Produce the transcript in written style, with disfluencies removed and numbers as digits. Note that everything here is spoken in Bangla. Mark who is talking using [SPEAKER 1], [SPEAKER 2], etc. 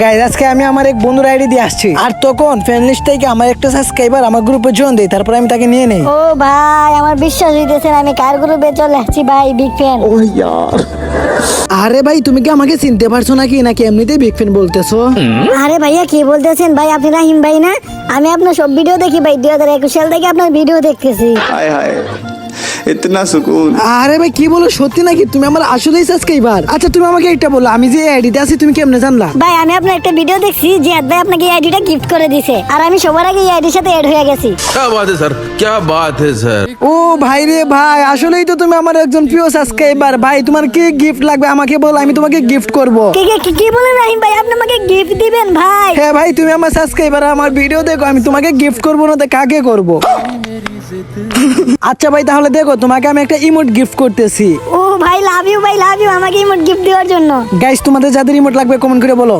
[SPEAKER 1] গাইস আজকে আমি আমার এক বন্ধুর আইডি দিয়ে আসছি, আর তখন ফ্রেন্ড লিস্ট থেকে আমার একটা সাবস্ক্রাইবার আমার গ্রুপে জয়েন দেয়, তারপর আমি তাকে নিয়ে নেই।
[SPEAKER 2] ও ভাই, আমার বিশ্বাস হইতেছে না, আমি কার গ্রুপে চলে আসছি ভাই, বিগ ফ্যান।
[SPEAKER 1] আরে ভাই তুমি কি আমাকে চিনতে পারছো নাকি এমনিতেই বিগ ফ্যান বলতেছো?
[SPEAKER 2] আরে ভাইয়া কি বলতেছেন ভাই, আপনি রাহিম ভাই না? আমি আপনার সব ভিডিও দেখি ভাই, 2021 সাল থেকে আপনার ভিডিও দেখতেছি।
[SPEAKER 3] हाय हाय इतना सुकून।
[SPEAKER 1] আরে ভাই কি বলো, সত্যি নাকি? তুমি আমার আসলেই সাবস্ক্রাইবার? আচ্ছা তুমি আমাকে একটা বলো, আমি যে আইডিতে আছি তুমি কেমনে জানলা?
[SPEAKER 2] ভাই আমি আপনার একটা ভিডিও দেখছি, জিয়াদ ভাই আপনাকে এই আইডিটা গিফট করে দিয়েছে, আর আমি সবার আগে এই আইডির সাথে এড হয়ে গেছি।
[SPEAKER 4] क्या बात है सर, क्या बात है सर।
[SPEAKER 1] ও ভাই রে ভাই, আসলেই তো তুমি আমার একজন প্রিয় সাবস্ক্রাইবার। ভাই তোমার কি গিফট লাগবে আমাকে বল, আমি তোমাকে গিফট করব।
[SPEAKER 2] কি বলেন রাহিম ভাই, আপনি আমাকে গিফট দিবেন ভাই?
[SPEAKER 1] হ্যাঁ ভাই, তুমি আমার সাবস্ক্রাইবার, আমার ভিডিও দেখো, আমি তোমাকে গিফট করবো না তো কাকে করব? আচ্ছা ভাই তাহলে দেখো, তোমাকে আমি একটা ইমোট গিফট করতেছি।
[SPEAKER 2] ও ভাই লাভ ইউ ভাই, লাভ ইউ আমাকে ইমোট গিফট দেওয়ার জন্য।
[SPEAKER 1] গাইস তোমাদের যাদের ইমোট লাগবে কমেন্ট করে বলো।